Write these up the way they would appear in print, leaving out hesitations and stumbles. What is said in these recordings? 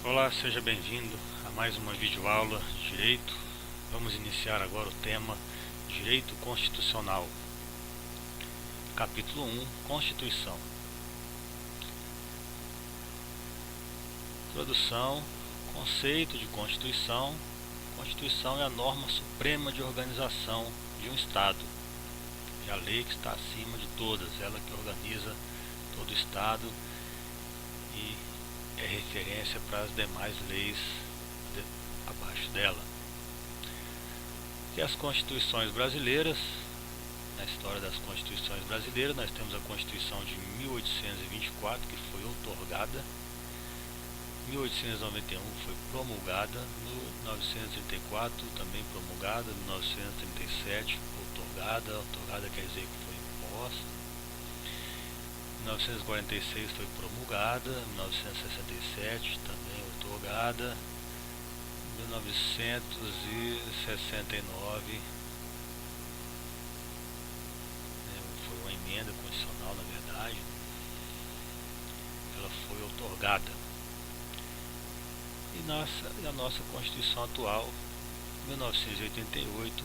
Olá, seja bem-vindo a mais uma videoaula de Direito. Vamos iniciar agora o tema Direito Constitucional. Capítulo 1, Constituição. Introdução, conceito de Constituição. Constituição é a norma suprema de organização de um Estado. É a lei que está acima de todas, ela que organiza todo o Estado e é referência para as demais leis abaixo dela. E as constituições brasileiras, na história das constituições brasileiras, nós temos a Constituição de 1824, que foi outorgada, 1891 foi promulgada, 1934 também promulgada, 1937 outorgada quer dizer que foi imposta, 1946 foi promulgada, 1967 também outorgada, 1969 foi uma emenda constitucional, na verdade, ela foi outorgada. E a nossa Constituição atual, 1988,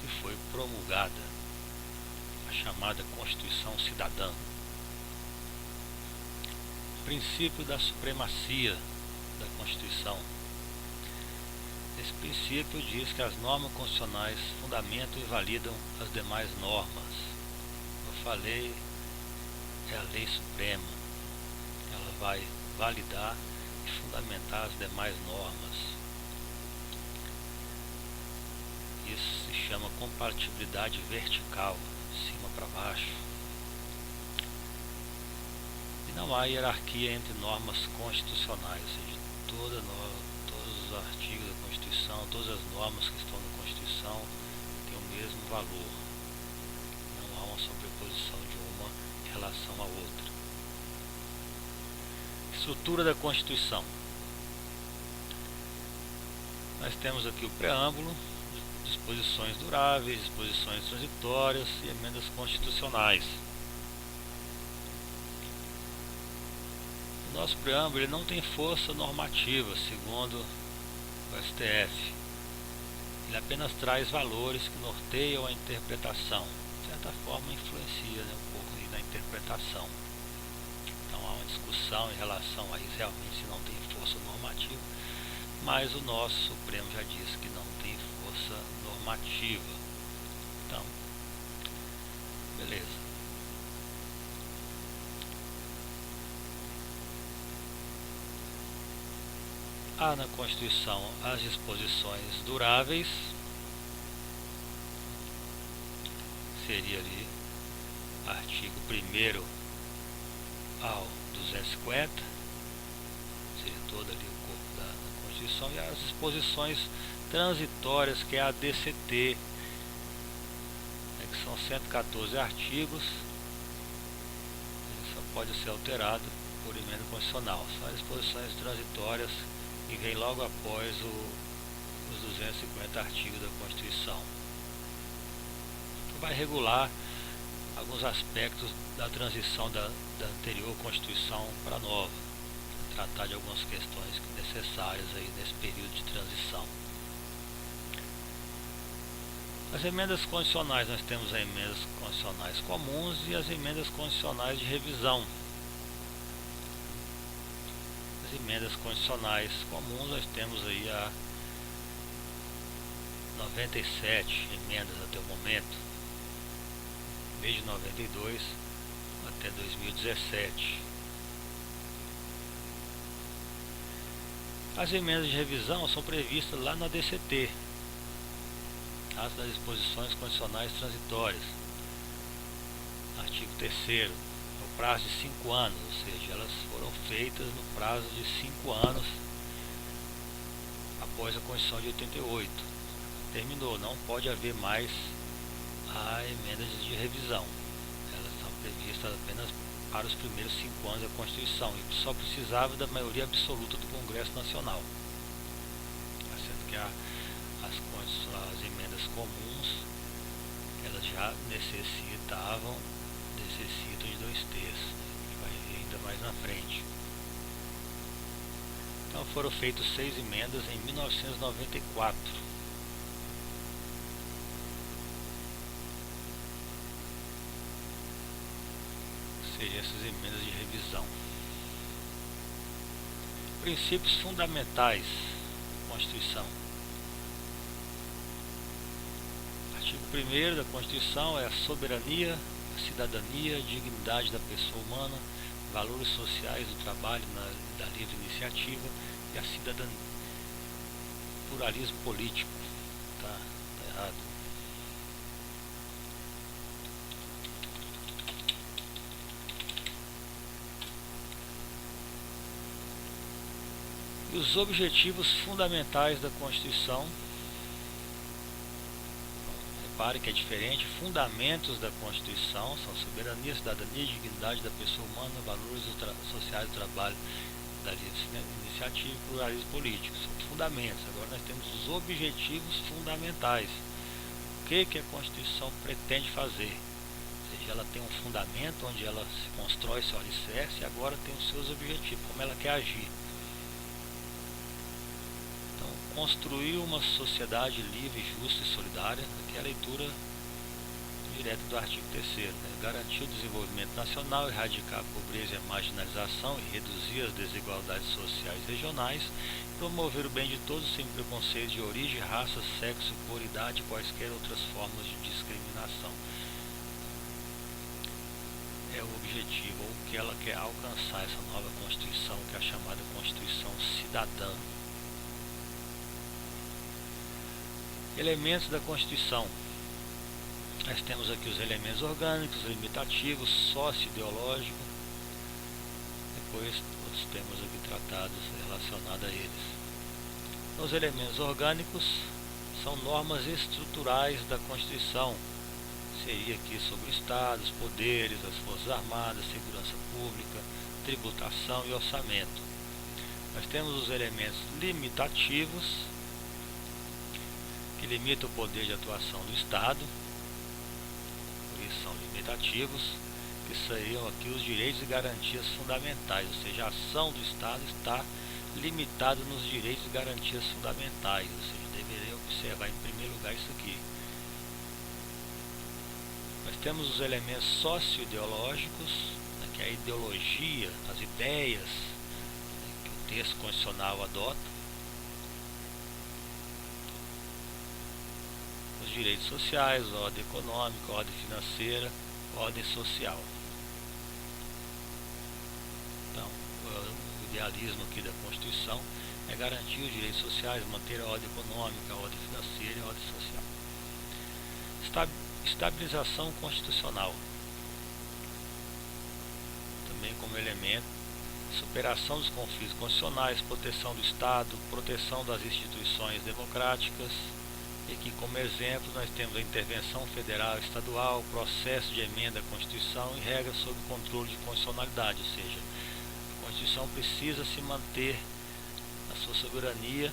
que foi promulgada, a chamada Constituição Cidadã. Princípio da supremacia da Constituição. Esse princípio diz que as normas constitucionais fundamentam e validam as demais normas. Eu falei, é a lei suprema. Ela vai validar e fundamentar as demais normas. Isso se chama compatibilidade vertical, de cima para baixo. Não há hierarquia entre normas constitucionais, ou seja, todos os artigos da Constituição, todas as normas que estão na Constituição têm o mesmo valor. Não há uma sobreposição de uma em relação à outra. Estrutura da Constituição. Nós temos aqui o preâmbulo, disposições duráveis, disposições transitórias e emendas constitucionais. Nosso preâmbulo ele não tem força normativa, segundo o STF. Ele apenas traz valores que norteiam a interpretação. De certa forma, influencia um pouco na interpretação. Então, há uma discussão em relação a isso, realmente se não tem força normativa. Mas o nosso Supremo já disse que não tem força normativa. Então, beleza. Há na Constituição as disposições duráveis, seria ali artigo 1º ao 250, seria todo ali o corpo da Constituição, e as disposições transitórias, que é a DCT, que são 114 artigos, só pode ser alterado por emenda constitucional. São as disposições transitórias e vem logo após os 250 artigos da Constituição. Vai regular alguns aspectos da transição da anterior Constituição para a nova, tratar de algumas questões necessárias aí nesse período de transição. As emendas constitucionais, nós temos as emendas constitucionais comuns e as emendas constitucionais de revisão. As emendas constitucionais comuns, nós temos aí a 97 emendas até o momento, desde 92 até 2017. As emendas de revisão são previstas lá na DCT, as das disposições constitucionais transitórias, artigo 3º, no prazo de 5 anos, ou seja, elas foram feitas no prazo de 5 anos após a Constituição de 88. Terminou, não pode haver mais a emenda de revisão. Elas são previstas apenas para os primeiros 5 anos da Constituição e só precisava da maioria absoluta do Congresso Nacional. Sendo que as emendas comuns, elas já necessitam de 2/3, que vai vir ainda mais na frente. foram feitas 6 emendas em 1994. Seriam essas emendas de revisão. Princípios fundamentais da Constituição. Artigo 1º da Constituição é a soberania, a cidadania, a dignidade da pessoa humana, valores sociais do trabalho, da livre iniciativa e a cidadania. Pluralismo político. Tá errado. E os objetivos fundamentais da Constituição. Repare que é diferente. Fundamentos da Constituição são soberania, cidadania, dignidade da pessoa humana, valores sociais do trabalho, da livre iniciativa e pluralismo político. São fundamentos. Agora nós temos os objetivos fundamentais. O que a Constituição pretende fazer? Ou seja, ela tem um fundamento onde ela se constrói seu alicerce e agora tem os seus objetivos, como ela quer agir. Construir uma sociedade livre, justa e solidária, que é a leitura direta do artigo 3º, garantir o desenvolvimento nacional, erradicar a pobreza e a marginalização e reduzir as desigualdades sociais e regionais, promover o bem de todos sem preconceito de origem, raça, sexo, cor, idade e quaisquer outras formas de discriminação. É o objetivo, ou o que ela quer alcançar, essa nova Constituição, que é a chamada Constituição Cidadã. Elementos da Constituição. Nós temos aqui os elementos orgânicos, limitativos, sócio-ideológico. Depois outros temas aqui tratados relacionados a eles. Os elementos orgânicos são normas estruturais da Constituição. Seria aqui sobre o Estado, os poderes, as Forças Armadas, segurança pública, tributação e orçamento. Nós temos os elementos limitativos, que limita o poder de atuação do Estado, por isso são limitativos, que seriam aqui os direitos e garantias fundamentais, ou seja, a ação do Estado está limitada nos direitos e garantias fundamentais, ou seja, deveria observar em primeiro lugar isso aqui. Nós temos os elementos socio-ideológicos, que é a ideologia, as ideias que o texto constitucional adota. Direitos sociais, ordem econômica, ordem financeira, ordem social. Então, o idealismo aqui da Constituição é garantir os direitos sociais, manter a ordem econômica, a ordem financeira e a ordem social. Estabilização constitucional. Também como elemento, superação dos conflitos constitucionais, proteção do Estado, proteção das instituições democráticas. E aqui como exemplo nós temos a intervenção federal e estadual, processo de emenda à Constituição e regras sobre controle de constitucionalidade, ou seja, a Constituição precisa se manter a sua soberania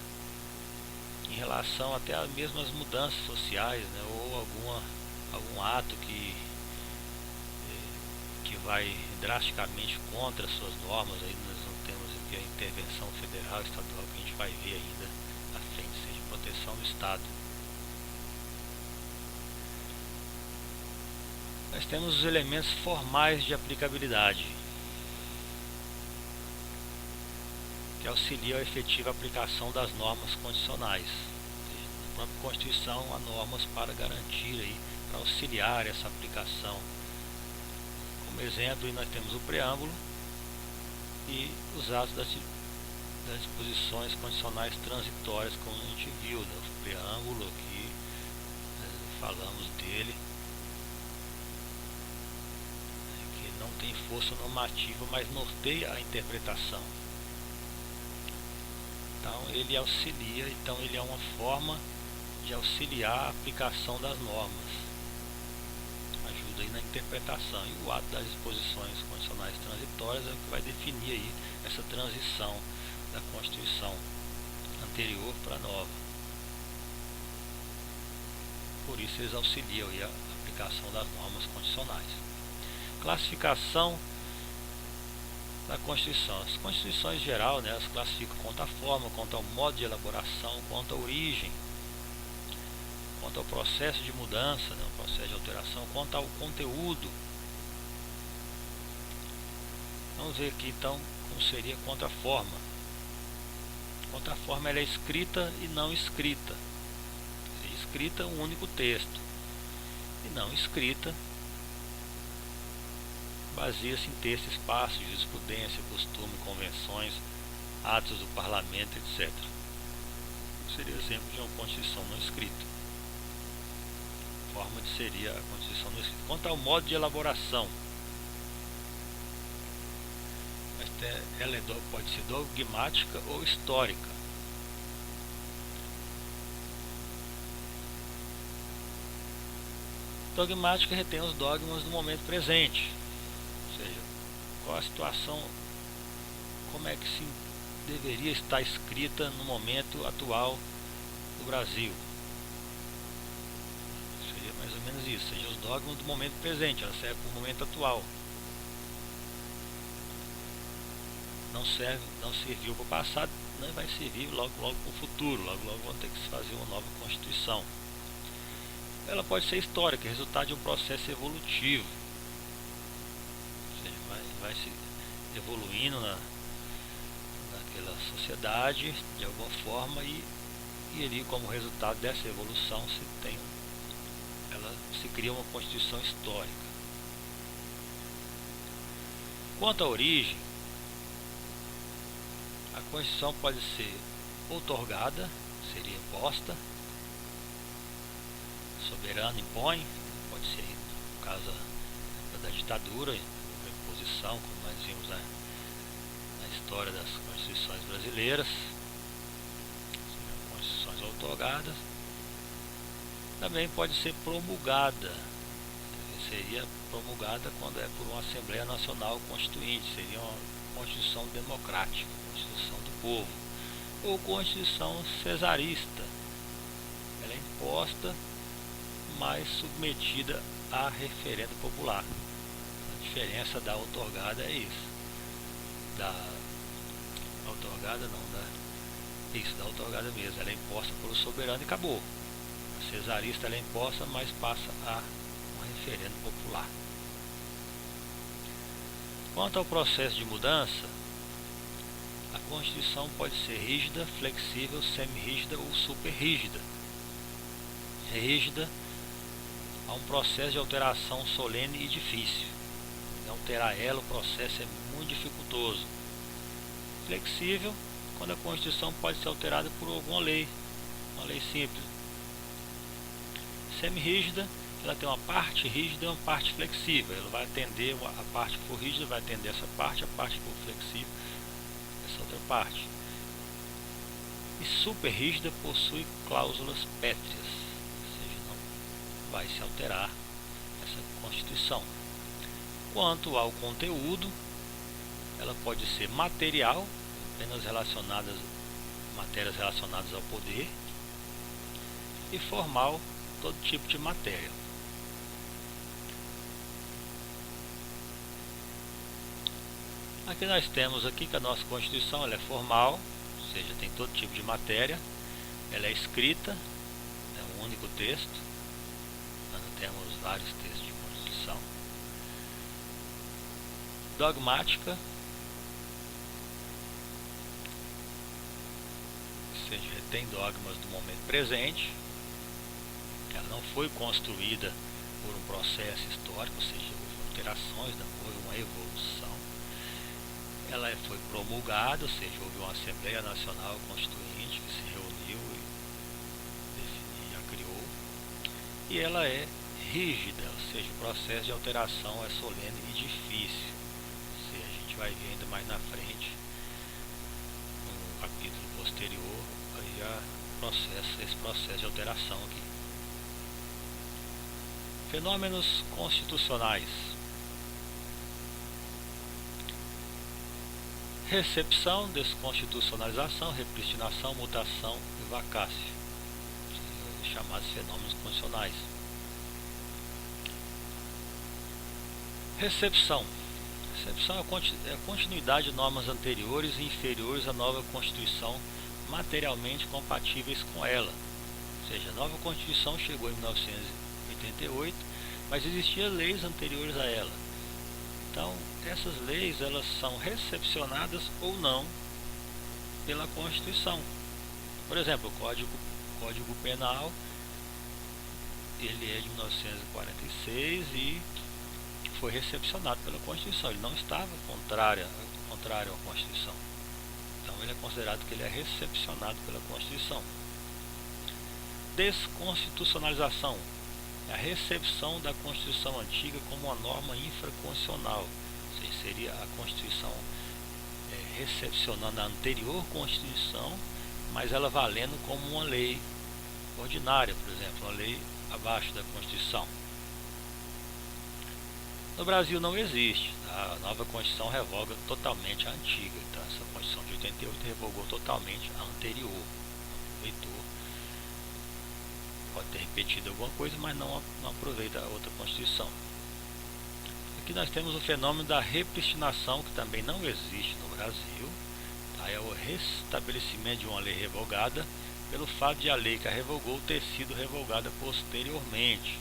em relação até mesmo às mudanças sociais, ou algum ato que vai drasticamente contra as suas normas. Aí nós não temos aqui a intervenção federal e estadual que a gente vai ver ainda à frente, ou seja, proteção do Estado. Nós temos os elementos formais de aplicabilidade, que auxiliam a efetiva aplicação das normas constitucionais. Na própria Constituição há normas para garantir, para auxiliar essa aplicação. Como exemplo, nós temos o preâmbulo e os atos das disposições constitucionais transitórias, como a gente viu, o preâmbulo aqui, falamos dele. Não tem força normativa, mas norteia a interpretação. Então ele auxilia, ele é uma forma de auxiliar a aplicação das normas, ajuda aí na interpretação, e o ato das disposições constitucionais transitórias é o que vai definir aí essa transição da Constituição anterior para a nova. Por isso eles auxiliam aí a aplicação das normas constitucionais. Classificação da Constituição. As Constituições em geral, né, elas classificam quanto à forma, quanto ao modo de elaboração, quanto à origem, quanto ao processo de mudança, né, o processo de alteração, quanto ao conteúdo. Vamos ver aqui então como seria quanto à forma. Quanto à forma, ela é escrita e não escrita. Escrita, um único texto, e não escrita baseia-se em texto, espaço, jurisprudência, costume, convenções, atos do parlamento, etc. Seria exemplo de uma Constituição não escrita. Forma de seria a Constituição não escrita. Quanto ao modo de elaboração, ela pode ser dogmática ou histórica. Dogmática retém os dogmas do momento presente, ou seja, qual a situação, como é que se deveria estar escrita no momento atual do Brasil. Seria mais ou menos isso, seja os dogmas do momento presente, ela serve para o momento atual. Não serviu para o passado, não vai servir logo para o futuro, logo vão ter que se fazer uma nova Constituição. Ela pode ser histórica, resultado de um processo evolutivo. Ou seja, vai se evoluindo naquela sociedade de alguma forma e ali como resultado dessa evolução se cria uma Constituição histórica. Quanto à origem, a Constituição pode ser outorgada, seria imposta, soberano impõe, pode ser no caso da ditadura, imposição, como nós vimos na história das Constituições brasileiras, Constituições outorgadas. Também pode ser promulgada, seria promulgada quando é por uma Assembleia Nacional Constituinte, seria uma Constituição democrática, Constituição do povo, ou Constituição cesarista, ela é imposta, mas submetida a referendo popular. A diferença da outorgada é isso. Da outorgada da outorgada mesmo, ela é imposta pelo soberano e acabou. A cesarista ela é imposta, mas passa a um referendo popular. Quanto ao processo de mudança, a Constituição pode ser rígida, flexível, semi-rígida ou super-rígida. Rígida, há um processo de alteração solene e difícil. Alterar ela, o processo é muito dificultoso. Flexível, quando a Constituição pode ser alterada por alguma lei, uma lei simples. Semi-rígida, ela tem uma parte rígida e uma parte flexível. Ela vai atender, a parte que for rígida vai atender essa parte, a parte que for flexível, essa outra parte. E super rígida possui cláusulas pétreas, ou seja, não vai se alterar essa Constituição. Quanto ao conteúdo, ela pode ser material, apenas matérias relacionadas ao poder, e formal, todo tipo de matéria. Aqui nós temos aqui que a nossa Constituição ela é formal, ou seja, tem todo tipo de matéria, ela é escrita, é um único texto, nós não temos vários textos de Constituição. Dogmática, ou seja, retém dogmas do momento presente, ela não foi construída por um processo histórico, ou seja, houve alterações, não houve uma evolução. Ela foi promulgada, ou seja, houve uma Assembleia Nacional Constituinte que se reuniu e a criou, e ela é rígida, ou seja, o processo de alteração é solene e difícil. A gente vai ver ainda mais na frente, no capítulo posterior, aí esse processo de alteração aqui. Fenômenos constitucionais. Recepção, desconstitucionalização, repristinação, mutação e vacácio, chamados fenômenos constitucionais. Recepção. Recepção é a continuidade de normas anteriores e inferiores à nova Constituição materialmente compatíveis com ela. Ou seja, a nova Constituição chegou em 1988, mas existiam leis anteriores a ela. Então, essas leis elas são recepcionadas ou não pela Constituição. Por exemplo, o Código Penal, ele é de 1946 e foi recepcionado pela Constituição. Ele não estava contrário à Constituição. Então, ele é considerado que ele é recepcionado pela Constituição. Desconstitucionalização é a recepção da Constituição antiga como uma norma infraconstitucional. Ou seja, seria a Constituição recepcionando a anterior Constituição, mas ela valendo como uma lei ordinária, por exemplo, uma lei abaixo da Constituição. No Brasil não existe. A nova Constituição revoga totalmente a antiga. Então, essa Constituição de 88 revogou totalmente a anterior. Aproveitou. Pode ter repetido alguma coisa, mas não aproveita a outra Constituição. Aqui nós temos o fenômeno da repristinação, que também não existe no Brasil. Tá? É o restabelecimento de uma lei revogada pelo fato de a lei que a revogou ter sido revogada posteriormente.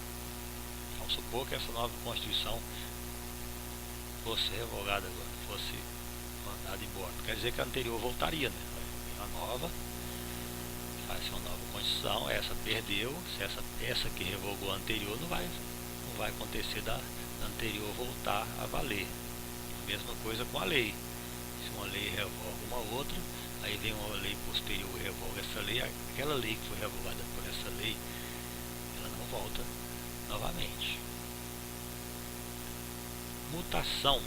Vamos supor que essa nova Constituição fosse revogada agora, fosse mandada embora. Quer dizer que a anterior voltaria, né? A nova, faz uma nova Constituição, essa perdeu, se essa que revogou a anterior não vai acontecer da anterior voltar a valer. A mesma coisa com a lei. Se uma lei revoga uma outra, aí vem uma lei posterior e revoga essa lei, aquela lei que foi revogada por essa lei, ela não volta novamente. Mutação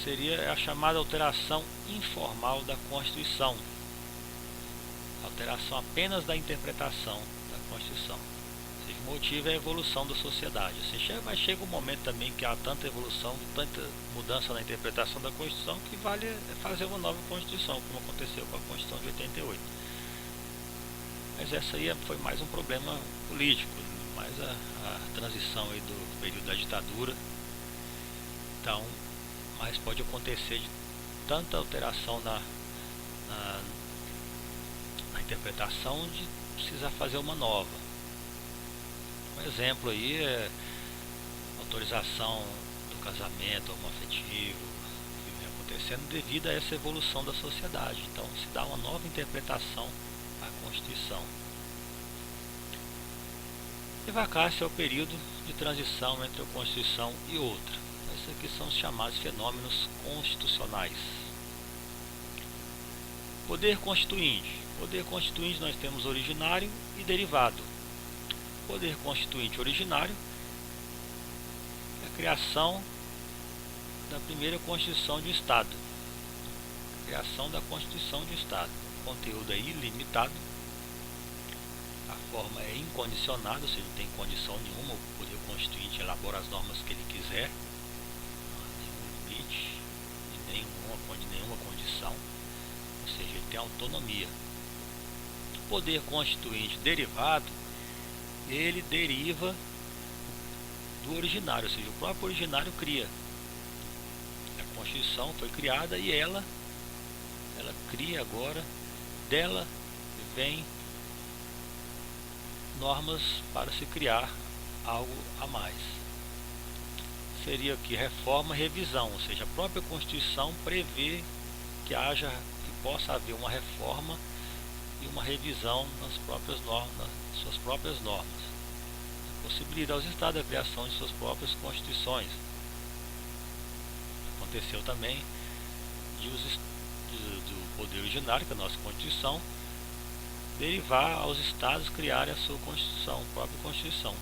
seria a chamada alteração informal da Constituição, alteração apenas da interpretação da Constituição. Ou seja, o motivo é a evolução da sociedade. Mas chega um momento também que há tanta evolução, tanta mudança na interpretação da Constituição, que vale fazer uma nova Constituição, como aconteceu com a Constituição de 88. Mas essa aí foi mais um problema político, mais a transição aí do período da ditadura. Então, mas pode acontecer de tanta alteração na interpretação de precisar fazer uma nova. Um exemplo aí é autorização do casamento homoafetivo, que vem acontecendo devido a essa evolução da sociedade. Então se dá uma nova interpretação à Constituição. E vacácio é o período de transição entre a Constituição e outra. Esses aqui são os chamados fenômenos constitucionais. Poder constituinte. Poder constituinte nós temos originário e derivado. Poder constituinte originário é a criação da primeira Constituição de um Estado. Criação da Constituição de um Estado. O conteúdo é ilimitado. A forma é incondicionada, ou seja, não tem condição nenhuma. O poder constituinte elabora as normas que ele quiser. Não há nenhum limite, de nenhuma condição. Ou seja, ele tem autonomia. O poder constituinte derivado, ele deriva do originário, ou seja, o próprio originário cria. A Constituição foi criada e ela cria agora, dela vem normas para se criar algo a mais. Seria aqui reforma e revisão, ou seja, a própria Constituição prevê que possa haver uma reforma e uma revisão nas suas próprias normas. Possibilita aos Estados a criação de suas próprias constituições. Aconteceu também do poder originário, que é a nossa Constituição, derivar aos Estados criarem a sua Constituição, a própria Constituição.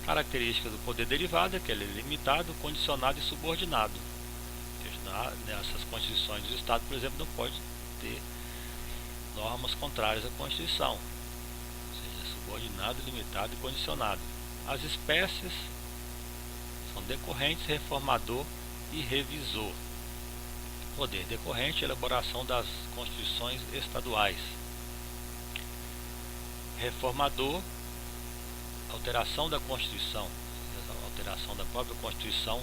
Característica do poder derivado é que ele é limitado, condicionado e subordinado. Nessas Constituições dos Estados, por exemplo, não pode ter normas contrárias à Constituição, ou seja, subordinado, limitado e condicionado. As espécies são decorrentes, reformador e revisor. Poder decorrente, elaboração das constituições estaduais. Reformador, alteração da Constituição, a alteração da própria Constituição,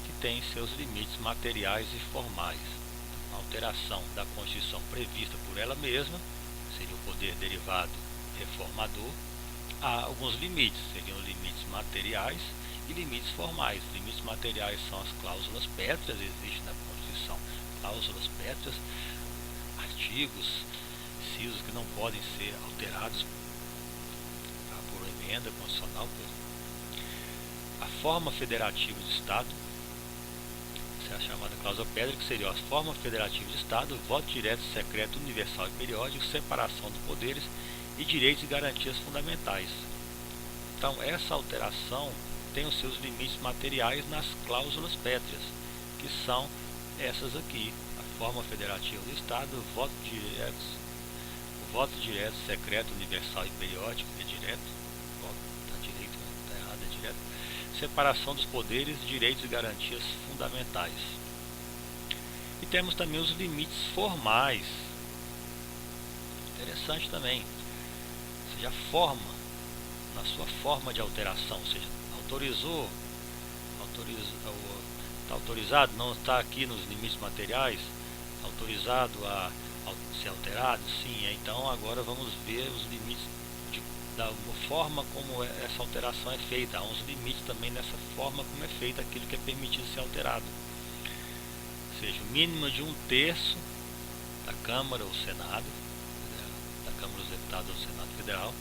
que tem seus limites materiais e formais. A alteração da Constituição prevista por ela mesma seria o poder derivado reformador. Há alguns limites, seriam limites materiais e limites formais. Limites materiais são as cláusulas pétreas, existem na Constituição cláusulas pétreas, artigos, incisos que não podem ser alterados por emenda constitucional. A forma federativa de Estado, essa é a chamada cláusula pétrea, que seria a forma federativa de Estado, voto direto, secreto, universal e periódico, separação de poderes e direitos e garantias fundamentais. Então, essa alteração tem os seus limites materiais nas cláusulas pétreas, que são essas aqui: a forma federativa do Estado, voto direto, secreto, universal e periódico, é direto, está direito, está errado, é direto, separação dos poderes, direitos e garantias fundamentais. E temos também os limites formais, interessante também, ou seja, a forma, na sua forma de alteração, ou seja, está autorizado, não está aqui nos limites materiais, autorizado a ser alterado, sim. Então agora vamos ver os limites da forma como essa alteração é feita. Há uns limites também nessa forma como é feita aquilo que é permitido ser alterado, ou seja, o mínimo de 1/3 da Câmara ou Senado, da Câmara dos Deputados ou Senado Federal,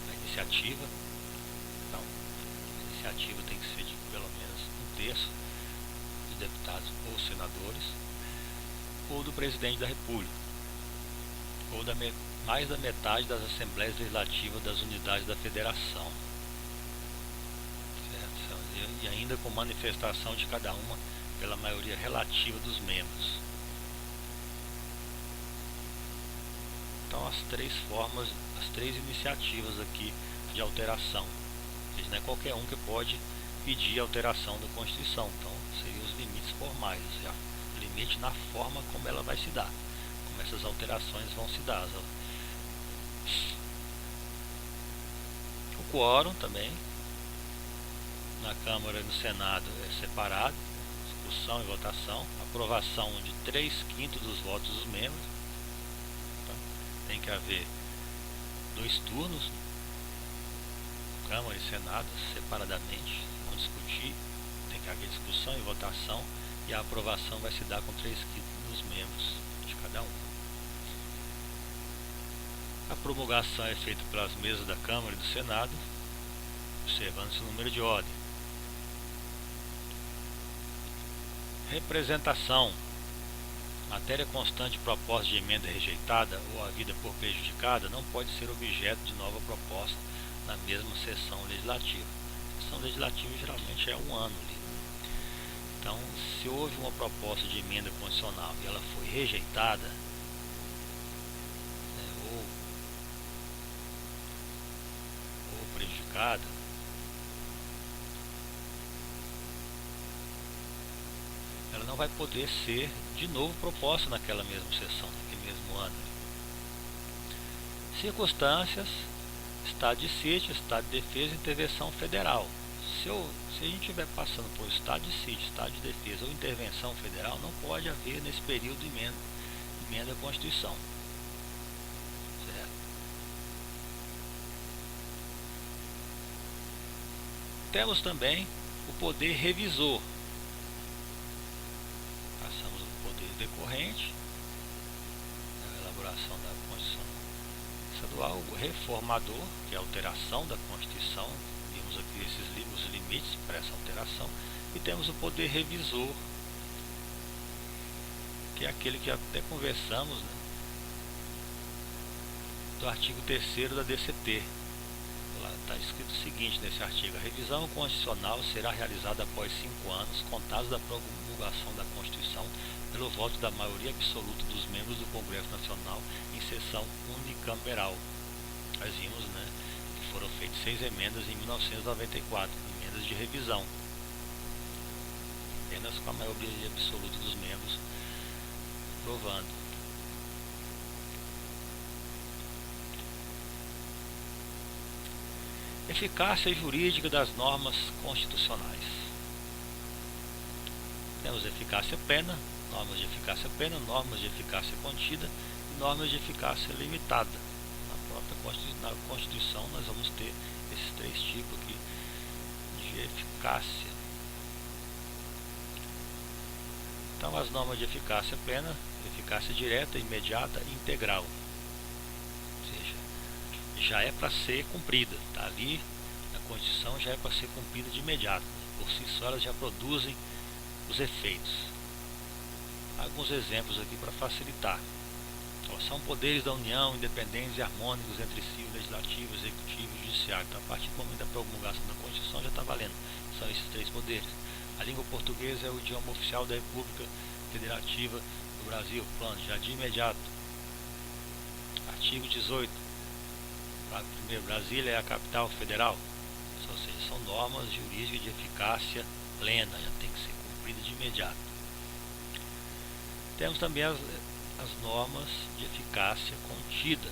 a iniciativa. Então, a iniciativa tem que ser de pelo menos 1/3 dos deputados ou senadores, ou do presidente da República, ou mais da metade das assembleias legislativas das unidades da federação, certo? E ainda com manifestação de cada uma pela maioria relativa dos membros. Então, as três formas, as três iniciativas aqui de alteração. Não é qualquer um que pode pedir alteração da Constituição. Então, seriam os limites formais, ou seja, o limite na forma como ela vai se dar, como essas alterações vão se dar. O quórum também, na Câmara e no Senado, é separado, discussão e votação, aprovação de 3/5 dos votos dos membros. Então, tem que haver 2 turnos, Câmara e Senado, separadamente, vão discutir, tem que haver discussão e votação, e a aprovação vai se dar com 3/5 dos membros de cada um. A promulgação é feita pelas mesas da Câmara e do Senado, observando-se o número de ordem. Representação. Matéria constante de proposta de emenda rejeitada ou havida por prejudicada não pode ser objeto de nova proposta na mesma sessão legislativa. A sessão legislativa geralmente é 1 ano ali. Então, se houve uma proposta de emenda constitucional e ela foi rejeitada, ou prejudicada, ela não vai poder ser de novo proposta naquela mesma sessão, naquele mesmo ano. Circunstâncias: estado de sítio, estado de defesa e intervenção federal. Se a gente estiver passando por estado de sítio, estado de defesa ou intervenção federal, não pode haver nesse período emenda à Constituição. Certo? Temos também o poder revisor. Passamos o poder decorrente, a elaboração da Constituição estadual, o reformador, que é a alteração da Constituição. Vimos aqui os limites para essa alteração. E temos o poder revisor, que é aquele que até conversamos, né, do artigo 3º da DCT. Lá está escrito o seguinte nesse artigo: a revisão constitucional será realizada após 5 anos, contados da promulgação da Constituição, pelo voto da maioria absoluta dos membros do Congresso Nacional em sessão unicameral. Nós vimos, né, que foram feitas 6 emendas em 1994, emendas de revisão, apenas com a maioria absoluta dos membros aprovando. Eficácia jurídica das normas constitucionais. Temos eficácia plena, normas de eficácia plena, normas de eficácia contida e normas de eficácia limitada. Na Constituição nós vamos ter esses três tipos aqui de eficácia. Então as normas de eficácia plena, eficácia direta, imediata e integral. Ou seja, já é para ser cumprida, está ali na Constituição, já é para ser cumprida de imediato. Por si só elas já produzem os efeitos. Alguns exemplos aqui para facilitar. São poderes da União, independentes e harmônicos entre si, o legislativo, executivo e judiciário. Então, a partir do momento da promulgação da Constituição já está valendo. São esses três poderes. A língua portuguesa é o idioma oficial da República Federativa do Brasil. Pronto, já de imediato. Artigo 18. Primeiro, Brasília é a capital federal. Ou seja, são normas jurídicas de eficácia plena, já tem que ser cumprida de imediato. Temos também as normas de eficácia contida.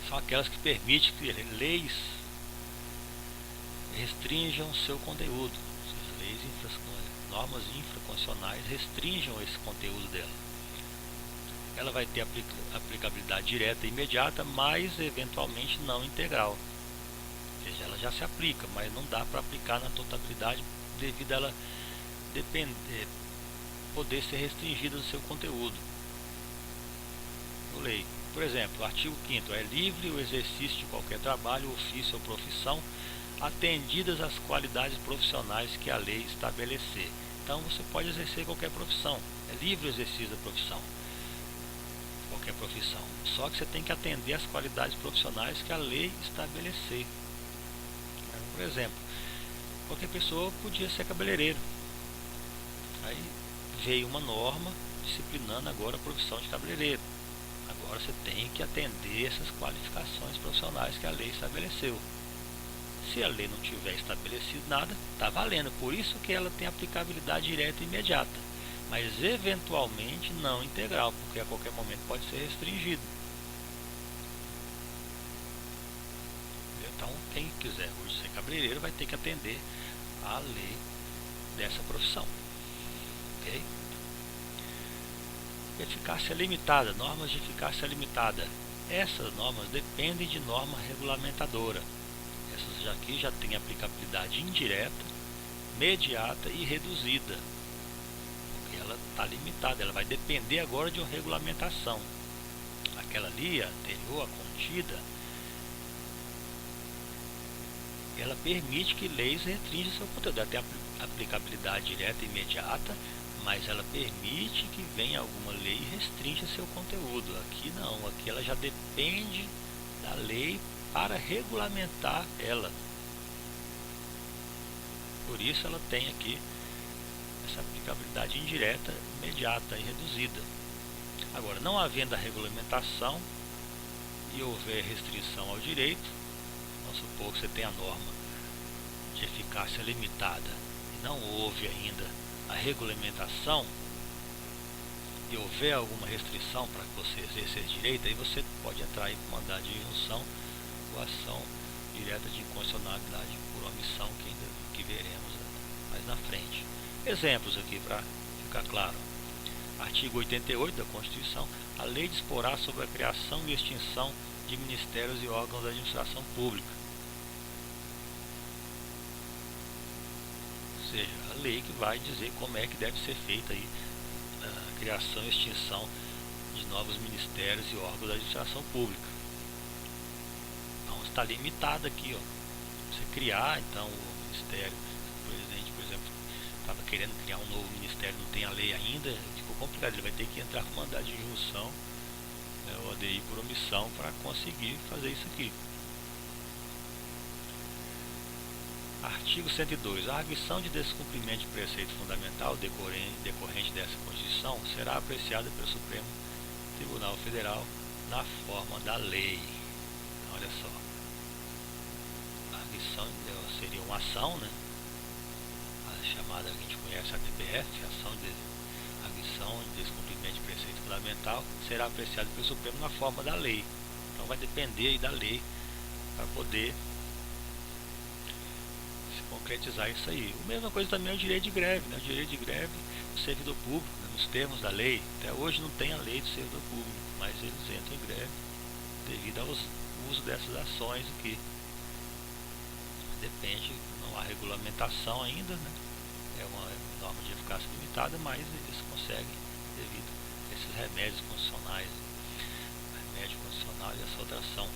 São aquelas que permitem que leis restringam seu conteúdo. Normas infraconstitucionais restringam esse conteúdo dela. Ela vai ter aplicabilidade direta e imediata, mas eventualmente não integral. Ou seja, ela já se aplica, mas não dá para aplicar na totalidade devido a ela poder ser restringida do seu conteúdo. Eu leio. Por exemplo, o artigo 5º, é livre o exercício de qualquer trabalho, ofício ou profissão, atendidas as qualidades profissionais que a lei estabelecer. Então você pode exercer qualquer profissão, é livre o exercício da profissão, qualquer profissão, só que você tem que atender as qualidades profissionais que a lei estabelecer. Por exemplo, qualquer pessoa podia ser cabeleireiro. Aí veio uma norma disciplinando agora a profissão de cabeleireiro. Agora você tem que atender essas qualificações profissionais que a lei estabeleceu. Se a lei não tiver estabelecido nada, está valendo. Por isso que ela tem aplicabilidade direta e imediata. Mas eventualmente não integral, porque a qualquer momento pode ser restringido. Então quem quiser hoje ser cabeleireiro vai ter que atender à lei dessa profissão. Okay? Eficácia limitada, normas de eficácia limitada. Essas normas dependem de norma regulamentadora. Essas aqui já têm aplicabilidade indireta, imediata e reduzida. Porque ela está limitada, ela vai depender agora de uma regulamentação. Aquela ali, a anterior, a contida, ela permite que leis restringam seu conteúdo. Ela tem aplicabilidade direta e imediata, mas ela permite que venha alguma lei e restrinja seu conteúdo. Aqui não, aqui ela já depende da lei para regulamentar ela. Por isso ela tem aqui essa aplicabilidade indireta, imediata e reduzida. Agora, não havendo a regulamentação e houver restrição ao direito, vamos supor que você tem a norma de eficácia limitada e não houve ainda a regulamentação e houver alguma restrição para que você exerça esse direito, aí você pode entrar em mandado de injunção ou ação direta de inconstitucionalidade por omissão, que veremos mais na frente. Exemplos aqui para ficar claro. Artigo 88 da Constituição, a lei disporá sobre a criação e extinção de ministérios e órgãos da administração pública. Ou seja, a lei que vai dizer como é que deve ser feita aí a criação e extinção de novos ministérios e órgãos da administração pública. Então está limitado aqui, ó. Você criar então o ministério, o presidente, por exemplo, estava querendo criar um novo ministério, não tem a lei ainda, ficou complicado, ele vai ter que entrar com mandado de injunção, né, o ADI por omissão, para conseguir fazer isso aqui. Artigo 102. A arguição de descumprimento de preceito fundamental decorrente dessa Constituição será apreciada pelo Supremo Tribunal Federal na forma da lei. Olha só. A arguição seria uma ação, né? A chamada que a gente conhece, a TPF, ação de arguição de descumprimento de preceito fundamental, será apreciada pelo Supremo na forma da lei. Então Então vai depender aí da lei para poder se concretizar isso aí. A mesma coisa também é o direito de greve, né? O direito de greve do servidor público, né? Nos termos da lei. Até hoje não tem a lei do servidor público, mas eles entram em greve devido ao uso dessas ações aqui. Depende, não há regulamentação ainda, né? É uma norma de eficácia limitada, mas eles conseguem devido a esses remédios constitucionais, remédio constitucional e essa outra ação.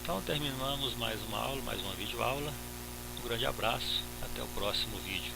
Então terminamos mais uma aula, mais uma videoaula. Um grande abraço, até o próximo vídeo.